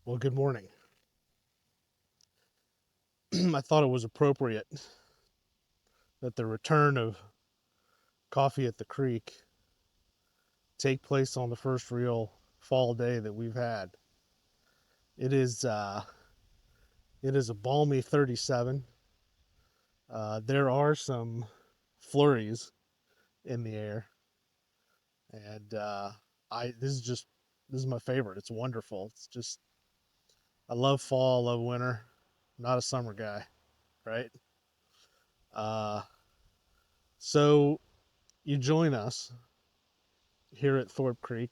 Well, good morning. I thought it was appropriate that the return of Coffee at the Creek take place on the first real fall day that we've had. It is uh, it is a balmy 37. There are some flurries in the air, and I this is my favorite. It's wonderful. It's just I love fall, I love winter. I'm not a summer guy, right? Uh, so you join us here at Thorpe Creek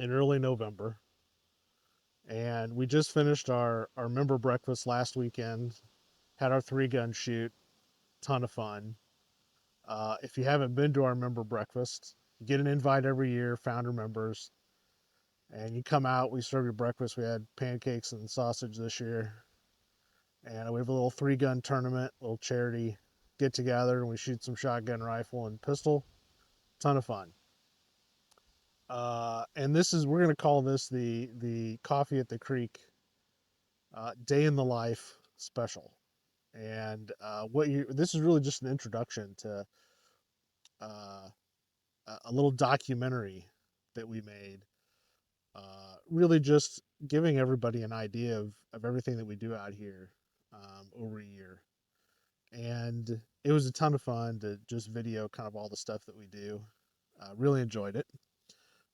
in early November, and we just finished our member breakfast last weekend. Had our 3 gun shoot, ton of fun. If you haven't been to our member breakfast, you get an invite every year, founder members, and you come out. We serve you breakfast. We had pancakes and sausage this year, and we have a little 3 gun tournament, little charity get together, and we shoot some shotgun rifle and pistol. Ton of fun. And this is we're gonna call this the Coffee at the Creek day in the life special. And what you this is really just an introduction to uh, a little documentary that we made, really just giving everybody an idea of everything that we do out here over a year. And it was a ton of fun to just video kind of all the stuff that we do. Really enjoyed it.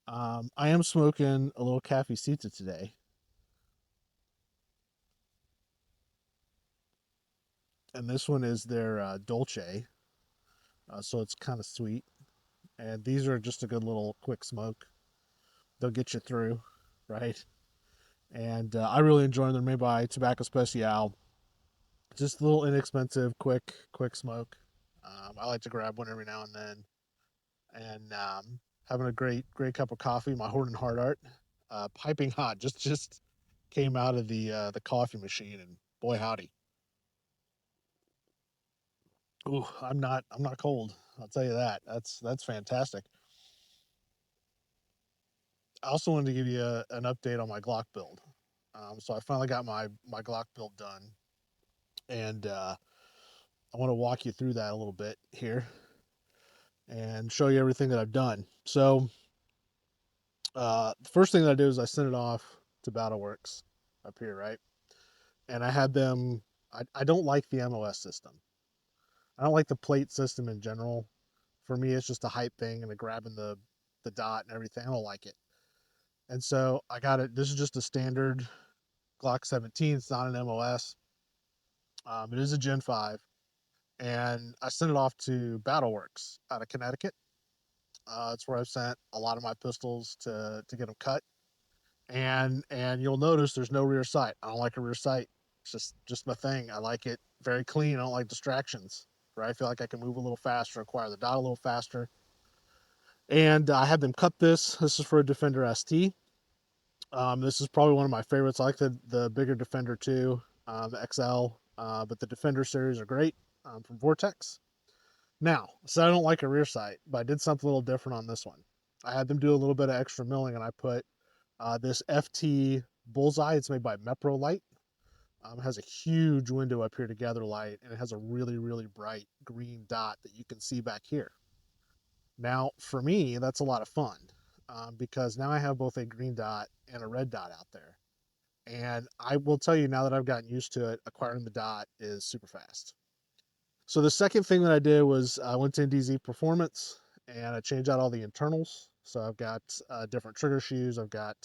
I am smoking a little cafecita today, and this one is their Dolce, so it's kind of sweet. And these are just a good little quick smoke. They'll get you through, right? And I really enjoy them. They're made by Tobacco Special. Just a little inexpensive, quick smoke. I like to grab one every now and then, and having a great cup of coffee. My Horton Hard Art, piping hot. Just came out of the coffee machine, and boy howdy, ooh, I'm not cold. I'll tell you that. That's fantastic. I also wanted to give you an update on my Glock build. So I finally got my Glock build done, and I want to walk you through that a little bit here and show you everything that I've done. So the first thing that I do is I sent it off to BattleWorks up here, right? And I had them. I don't like the MOS system. I don't like the plate system in general. For me, it's just a hype thing and the grabbing the dot and everything. I don't like it. And so I got it. This is just a standard Glock 17. It's not an MOS. It is a Gen 5, and I sent it off to BattleWorks out of Connecticut. It's where I've sent a lot of my pistols to get them cut. And you'll notice there's no rear sight. I don't like a rear sight. It's just my thing. I like it very clean. I don't like distractions. Right? I feel like I can move a little faster, acquire the dot a little faster. And I had them cut this. This is for a Defender ST. This is probably one of my favorites. I like the bigger Defender too, the XL. But the Defender series are great from Vortex. Now, so I don't like a rear sight, but I did something a little different on this one. I had them do a little bit of extra milling, and I put this FT Bullseye. It's made by Mepro Light. It has a huge window up here to gather light, and it has a really bright green dot that you can see back here. Now, for me, that's a lot of fun because now I have both a green dot and a red dot out there. And I will tell you now that I've gotten used to it, acquiring the dot is super fast. So the second thing that I did was I went to NDZ Performance and I changed out all the internals. So I've got different trigger shoes, I've got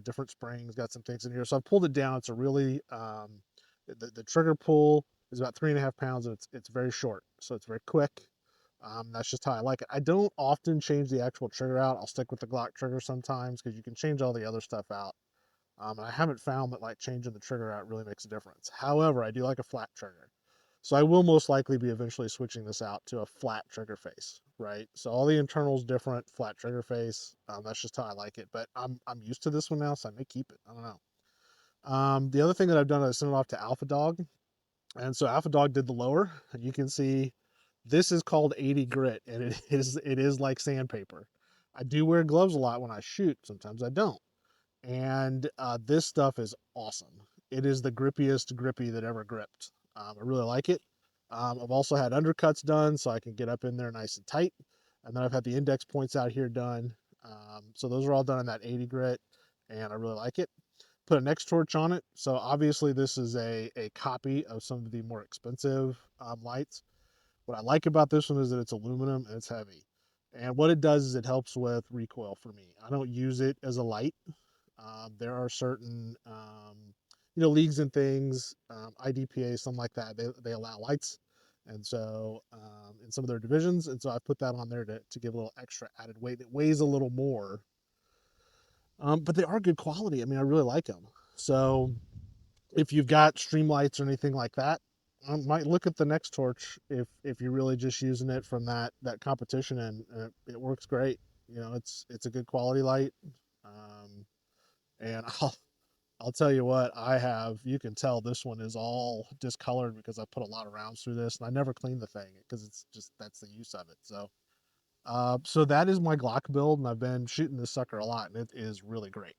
different springs, got some things in here. So I pulled it down. It's a really the trigger pull is about 3.5 pounds, and it's very short, so it's very quick. That's just how I like it. I don't often change the actual trigger out. I'll stick with the Glock trigger sometimes because you can change all the other stuff out. And I haven't found that like changing the trigger out really makes a difference. However, I do like a flat trigger. So I will most likely be eventually switching this out to a flat trigger face, right? So all the internals different, flat trigger face. That's just how I like it. But I'm used to this one now, so I may keep it. I don't know. The other thing that I've done is send it off to Alpha Dog, and so Alpha Dog did the lower, and you can see this is called 80 grit, and it is like sandpaper. I do wear gloves a lot when I shoot. Sometimes I don't. And this stuff is awesome. It is the grippiest grippy that ever gripped. I really like it. I've also had undercuts done so I can get up in there nice and tight. And then I've had the index points out here done. So those are all done in that 80 grit, and I really like it. Put a next torch on it. So obviously this is a copy of some of the more expensive lights. What I like about this one is that it's aluminum and it's heavy. And what it does is it helps with recoil for me. I don't use it as a light. There are certain, leagues and things, IDPA, something like that. They allow lights, and so in some of their divisions, and so I put that on there to give a little extra added weight. It weighs a little more, but they are good quality. I mean, I really like them. So if you've got stream lights or anything like that, I might look at the next torch if you're really just using it from that competition, and it works great. It's a good quality light. Um, and I'll tell you what, you can tell this one is all discolored because I put a lot of rounds through this and I never cleaned the thing because it's just, that's the use of it. So that is my Glock build, and I've been shooting this sucker a lot, and it is really great.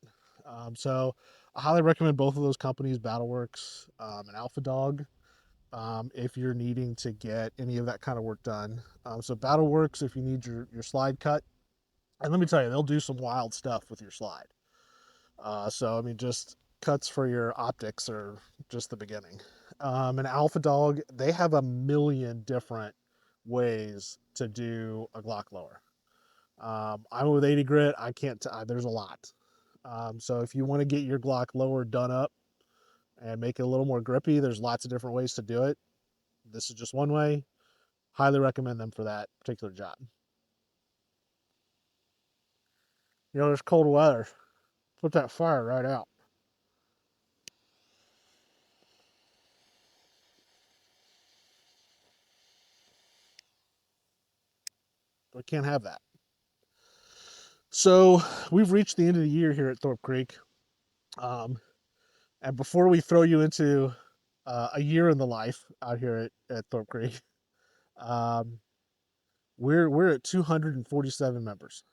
So I highly recommend both of those companies, BattleWorks and Alpha Dog, if you're needing to get any of that kind of work done. So BattleWorks, if you need your slide cut, and let me tell you, they'll do some wild stuff with your slide. So I mean, just cuts for your optics are just the beginning. And Alpha Dog, they have a million different ways to do a Glock lower. I'm with 80 grit. I can't. There's a lot. So if you want to get your Glock lower done up and make it a little more grippy, there's lots of different ways to do it. This is just one way. Highly recommend them for that particular job. There's cold weather. Put that fire right out. We can't have that. So we've reached the end of the year here at Thorpe Creek. Um, and before we throw you into a year in the life out here at Thorpe Creek, um, we're at 247 members,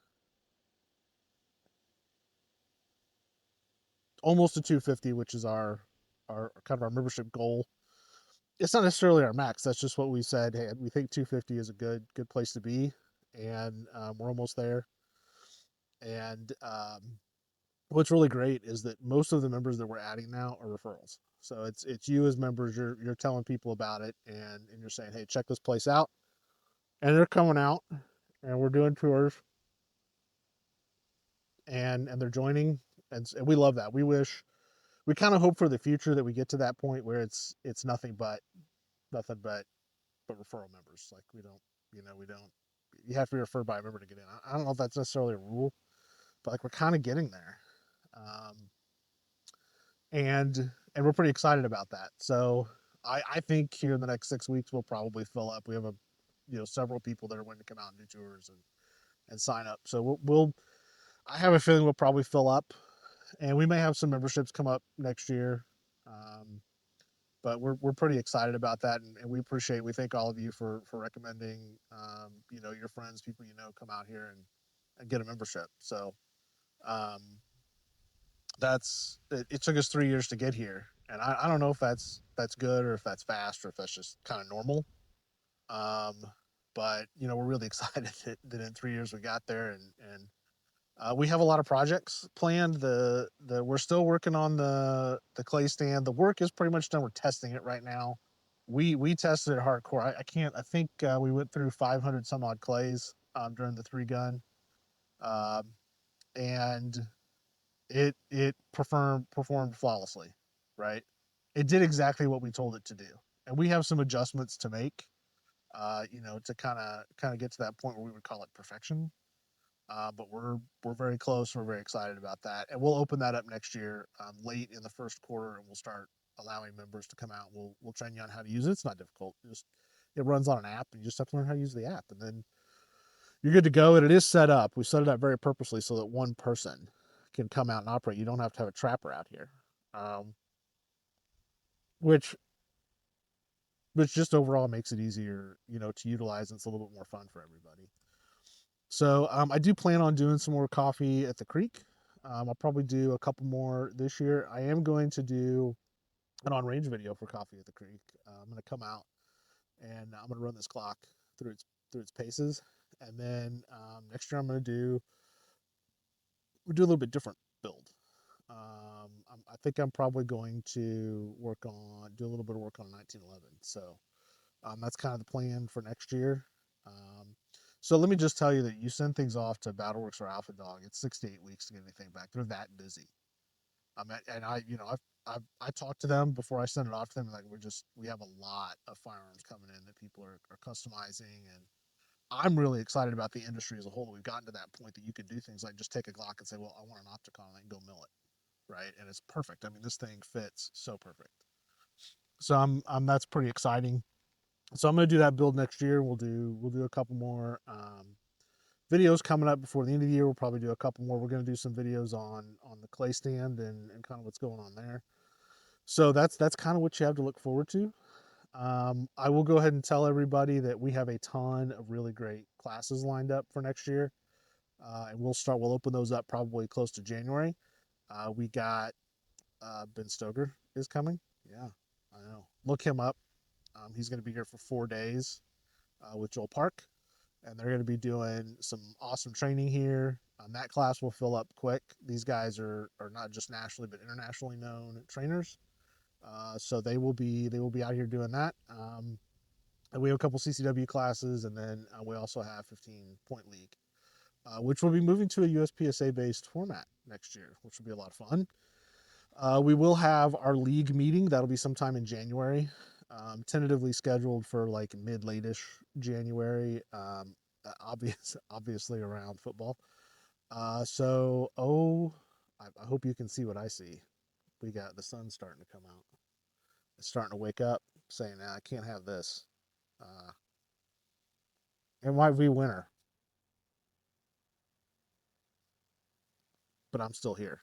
almost to 250, which is our kind of our membership goal. It's not necessarily our max. That's just what we said. Hey, we think 250 is a good place to be, and we're almost there. And what's really great is that most of the members that we're adding now are referrals. So it's you as members, you're telling people about it, and you're saying, hey, check this place out, and they're coming out, and we're doing tours, and they're joining, and we love that. We kind of hope for the future that we get to that point where it's nothing but referral members. Like we don't. You have to be referred by a member to get in. I don't know if that's necessarily a rule, but like we're kind of getting there. Um, and we're pretty excited about that. So I think here in the next 6 weeks we'll probably fill up. We have several people that are wanting to come out and do tours and sign up. So we'll I have a feeling we'll probably fill up, and we may have some memberships come up next year. Um, but we're pretty excited about that, and we thank all of you for recommending your friends, people come out here and get a membership. So um, it took us 3 years to get here, and I don't know if that's good or if that's fast or if that's just kind of normal. Um, but we're really excited that in 3 years we got there, and we have a lot of projects planned. The We're still working on the clay stand. The work is pretty much done. We're testing it right now. We tested it hardcore. I can't. I think we went through 500 some odd clays during the 3 gun, um, and it performed flawlessly, right? It did exactly what we told it to do, and we have some adjustments to make, to kind of get to that point where we would call it perfection. But we're very close. We're very excited about that, and we'll open that up next year, late in the first quarter, and we'll start allowing members to come out. We'll train you on how to use it. It's not difficult. It runs on an app, and you just have to learn how to use the app, and then you're good to go. And it is set up. We set it up very purposely so that one person can come out and operate. You don't have to have a trapper out here, um, which just overall makes it easier, to utilize, and it's a little bit more fun for everybody. So I do plan on doing some more coffee at the creek. I'll probably do a couple more this year. I am going to do an on-range video for Coffee at the Creek. I'm going to come out and I'm going to run this clock through its paces, and then next year we'll do a little bit different build. I think I'm probably going to do a little bit of work on 1911. So that's kind of the plan for next year. Um, so let me just tell you that you send things off to BattleWorks or Alpha Dog, it's 6 to 8 weeks to get anything back. They're that busy. And I talked to them before I send it off to them. Like we have a lot of firearms coming in that people are customizing, and I'm really excited about the industry as a whole. That we've gotten to that point that you could do things like just take a Glock and say, well, I want an Opticon, and go mill it, right? And it's perfect. I mean, this thing fits so perfect. So that's pretty exciting. So I'm going to do that build next year. We'll do a couple more videos coming up before the end of the year. We'll probably do a couple more. We're going to do some videos on the clay stand and kind of what's going on there. So that's kind of what you have to look forward to. I will go ahead and tell everybody that we have a ton of really great classes lined up for next year, and we'll open those up probably close to January. We got Ben Stoker is coming. Yeah, I know. Look him up. He's going to be here for 4 days with Joel Park, and they're going to be doing some awesome training here. That class will fill up quick. These guys are not just nationally but internationally known trainers, so they will be out here doing that. And we have a couple CCW classes, and then we also have 15-point league, which will be moving to a USPSA based format next year, which will be a lot of fun. We will have our league meeting. That'll be sometime in January, tentatively scheduled for like mid-late-ish January. Obviously around football. I hope you can see what I see. We got the sun starting to come out. It's starting to wake up, saying, nah, I can't have this. Uh, it might be winter, but I'm still here.